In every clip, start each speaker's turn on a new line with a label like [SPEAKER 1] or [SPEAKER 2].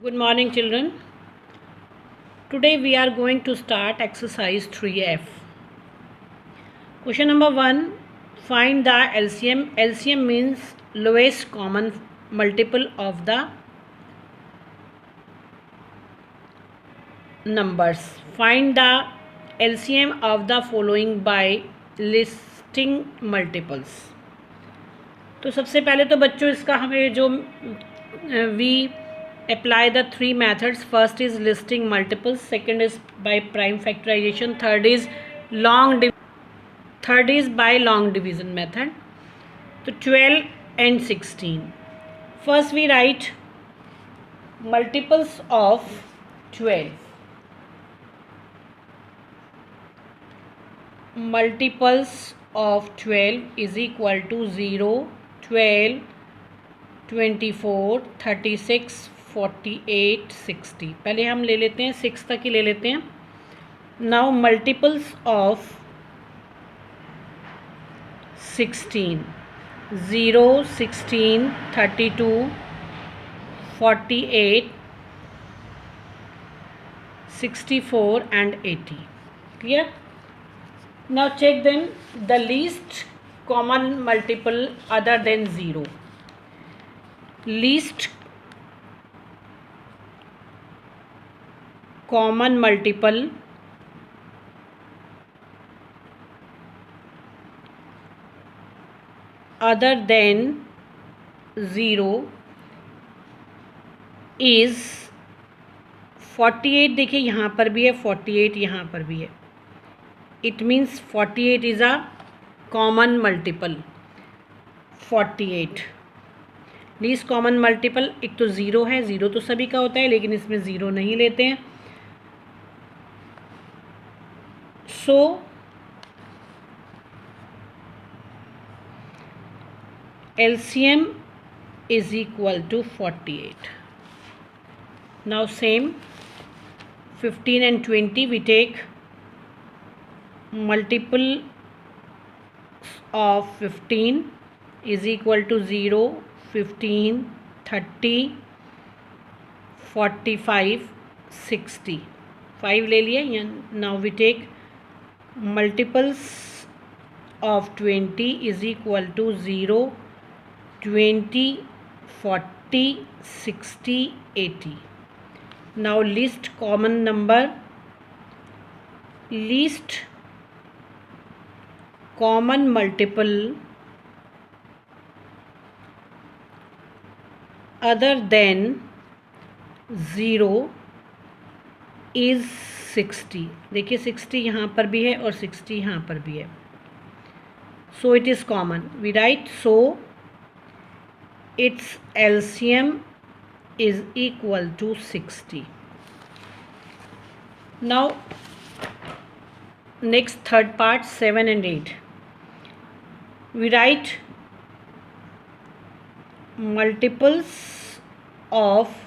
[SPEAKER 1] Good morning, children. Today we are going to start exercise 3F. Question number 1. Find the LCM. LCM means lowest common multiple of the numbers. Find the LCM of the following by listing multiples. तो सबसे पहले तो बच्चों इसका हमें जो we apply the three methods. First is listing multiples, second is by prime factorization, third is by long division method. So 12 and 16. First we write multiples of 12. Multiples of 12 is equal to 0, 12, 24, 36, 48, 60. पहले हम ले लेते हैं 6 तक ही ले लेते हैं. Now multiples of 16, 0, 16, 32, 48, 64 and 80. Clear? Now check them. The least common multiple other than 0. Least common multiple other than 0 is 48. देखिए यहाँ पर भी है 48, यहाँ पर भी है. It means 48 is a common multiple. 48 least common multiple एक तो ज़ीरो है. ज़ीरो तो सभी का होता है लेकिन इसमें ज़ीरो नहीं लेते हैं. सो LCM is equal to 48. Now same 15 and 20 we take multiple of 15 is equal to 0, 15, 30, 45, 60. 5 ले लिए. Now we take multiples of 20 is equal to 0, 20, 40, 60, 80. Now least common number. Least common multiple other than 0 is 60. देखिए 60 यहाँ पर भी है और 60 यहाँ पर भी है. So it is common. We write so its LCM is equal to 60. Now next third part 7 and 8. We write multiples of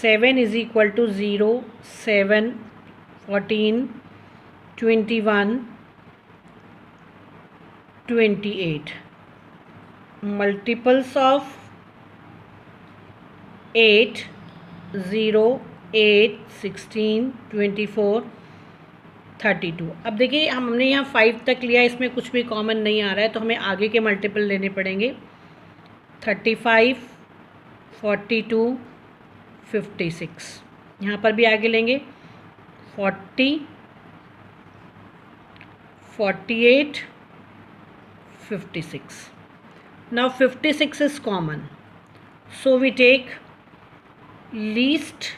[SPEAKER 1] 7 is equal to 0, 7, 14, 21, 28. Multiples of 8, 0, 8, 16, 24, 32. अब देखिए हमने यहाँ 5 तक लिया, इसमें कुछ भी कॉमन नहीं आ रहा है तो हमें आगे के मल्टीपल लेने पड़ेंगे. 35, 42, 56. यहाँ पर भी आगे लेंगे 40, 48, 56. Now 56 is common. So we take least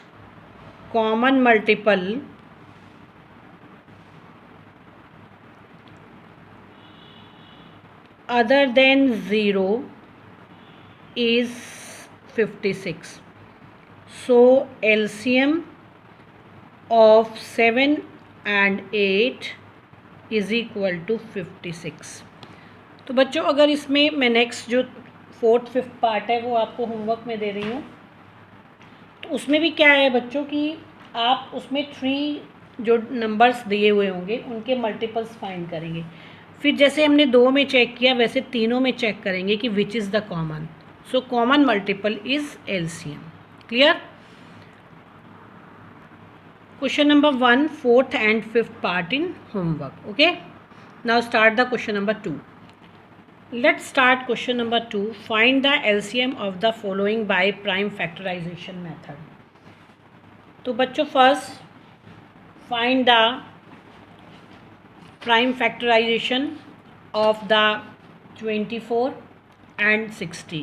[SPEAKER 1] common multiple other than 0 is 56. So LCM of 7 and 8 is equal to 56. तो बच्चों अगर इसमें मैं नेक्स्ट जो 4th 5th पार्ट है वो आपको होमवर्क में दे रही हूँ, तो उसमें भी क्या है बच्चों कि आप उसमें 3 जो नंबर्स दिए हुए होंगे उनके मल्टीपल्स फाइंड करेंगे. फिर जैसे हमने 2 में चेक किया वैसे तीनों में चेक करेंगे कि which is the common. So common multiple is LCM. Clear? Question number 1, 4th and 5th part in homework. Okay. Now start the question number 2. Let's start question number 2. Find the LCM of the following by prime factorization method. तो बच्चों first find the prime factorization of the 24 and 60.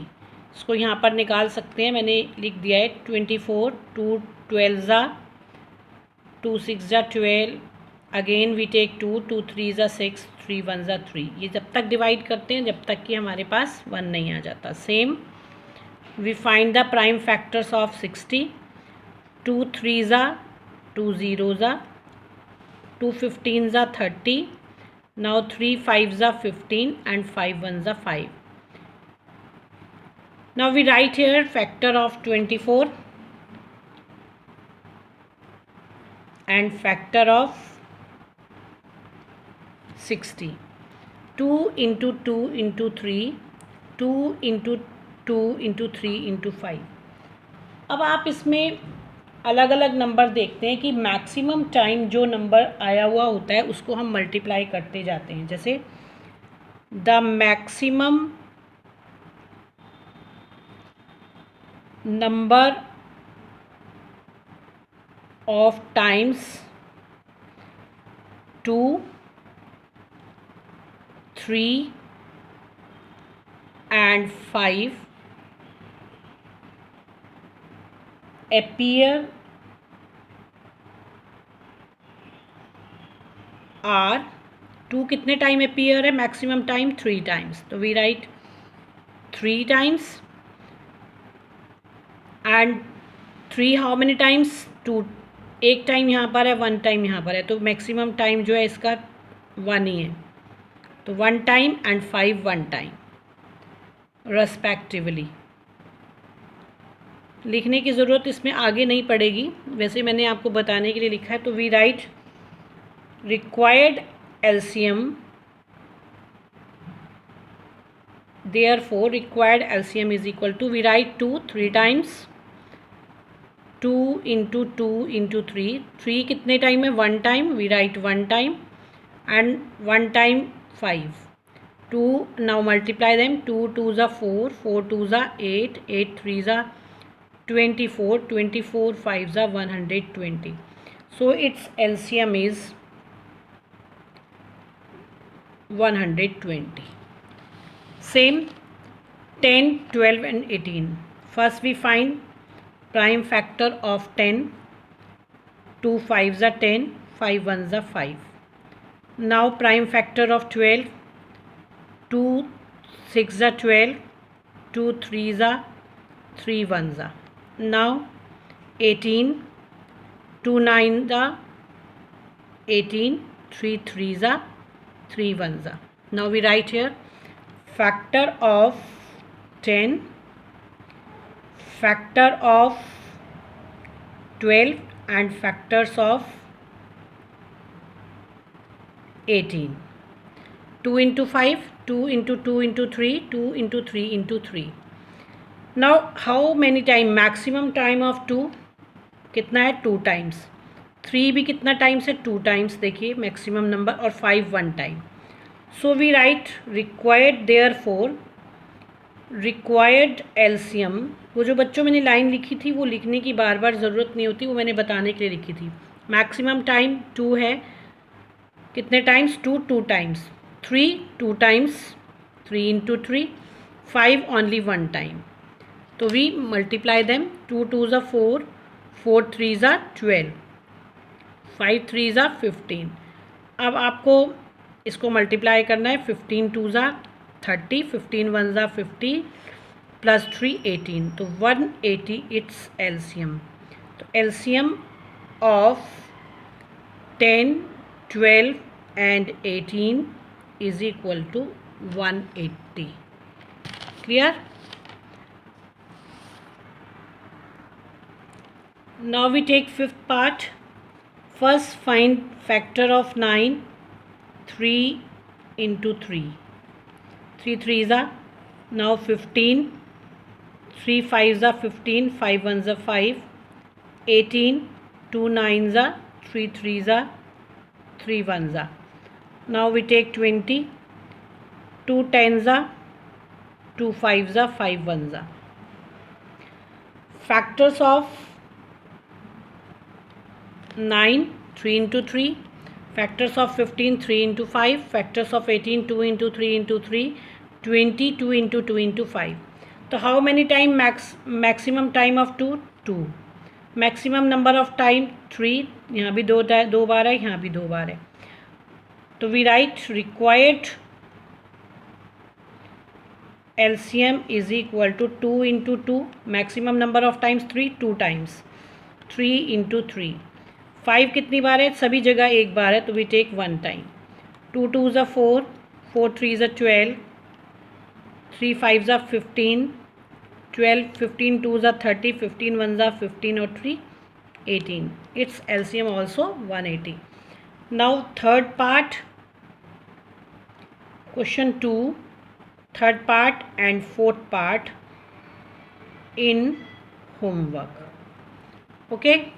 [SPEAKER 1] इसको यहाँ पर निकाल सकते हैं, मैंने लिख दिया है 24, 2 12 ज़ा 2 6 ज़ा 12, अगेन वी टेक 2 2 3 ज़ा 6 3 1 ज़ा 3. ये जब तक डिवाइड करते हैं जब तक कि हमारे पास 1 नहीं आ जाता. Same we find the prime factors of 60. 2 3 ज़ा 2 0 ज़ा 2 15 ज़ा 30. Now 3 5 ज़ा 15 and 5 1 ज़ा 5. Now we write here factor of 24 and factor of 60. 2 into 2 into 3, 2 into 2 into 3 into 5. अब आप इसमें अलग अलग नंबर देखते हैं कि मैक्सिमम टाइम जो नंबर आया हुआ होता है उसको हम मल्टीप्लाई करते जाते हैं. जैसे the maximum number of times 2 3 and 5 appear are 2 कितने टाइम appear है मैक्सिमम टाइम 3 टाइम्स. तो we write 3 times and 3 how many times 2. एक टाइम यहाँ पर है 1 टाइम यहाँ पर है तो मैक्सिमम टाइम जो है इसका 1 ही है. तो 1 टाइम एंड 5 1 टाइम रेस्पेक्टिवली. लिखने की ज़रूरत इसमें आगे नहीं पड़ेगी, वैसे मैंने आपको बताने के लिए लिखा है. तो we write required LCM, therefore required LCM is equal to, we write 2 3 times, 2 into 2 into 3. 3 कितने टाइम है 1 time, we write 1 time and 1 time 5. 2 now multiply them. 2 2 ज़ा 4, 4 2 ज़ा 8, 8 3 ज़ा 24, 24 5 ज़ा 120. So its LCM is 120. Same 10 12 and 18. First we find prime factor of 10. 2 5 ज़ा 10, 5 1 ज़ा 5. Now prime factor of 12. 2 6 ज़ा 12, 2 3 ज़ा 3 1 ज़ा. Now 18. 2 9 ज़ा 18, 3 3 ज़ा 3 1 ज़ा. Now we write here factor of 10, factor of 12 and factors of 18. 2 into 5, 2 into 2 into 3, 2 into 3 into 3. Now how many time, maximum time of 2 कितना है 2 टाइम्स. 3 भी कितना टाइम्स है 2 टाइम्स. देखिए मैक्सिमम नंबर. और 5 1 time. So we write required, therefore required LCM. वो जो बच्चों मैंने लाइन लिखी थी वो लिखने की बार बार ज़रूरत नहीं होती, वो मैंने बताने के लिए लिखी थी. मैक्सिमम टाइम 2 है, कितने times 2 2 times. 3 2 times, 3 into 3. 5 only 1 time. तो वी मल्टीप्लाई देम. 2 2 ज़ा 4, 4 3 ज़ा 12, 5 3 ज़ा 15. अब आपको इसको मल्टीप्लाई करना है. 15 2 ज़ा 30, 15 1 ज़ा 50 प्लस 3 18. तो 180 इट्स एलसीएम. तो LCM of 10 12 and 18 is equal to 180. Clear? Now we take fifth part. First find factor of 9. 3 into 3. 3 3s are now 15. 3 5s are 15. 5 1s are 5. 18. 2 9s are 3 3s are 3 1s are. Now we take 20. 2 10s are 2 5s are 5 1s are. Factors of 9 3 into 3. Factors of 15 3 into 5. Factors of 18 2 into 3 into 3. 20 2 into 2 into 5. So how many time maximum time of 2? 2. Maximum number of time 3. यहाँ भी दो बार है, यहाँ भी 2 बार है. तो we write required LCM is equal to 2 into 2. Maximum number of times 3, 2 times. 3 into 3. 5 कितनी बार है? सभी जगह एक बार है, तो we take 1 time. 2 2s are 4. 4 3s are 12. 3 5s are 15. 12 15 2s are 30. 15 1s are 15 or 3 18. Its LCM also 180. Now third part, question 2, third part and fourth part in homework. Okay.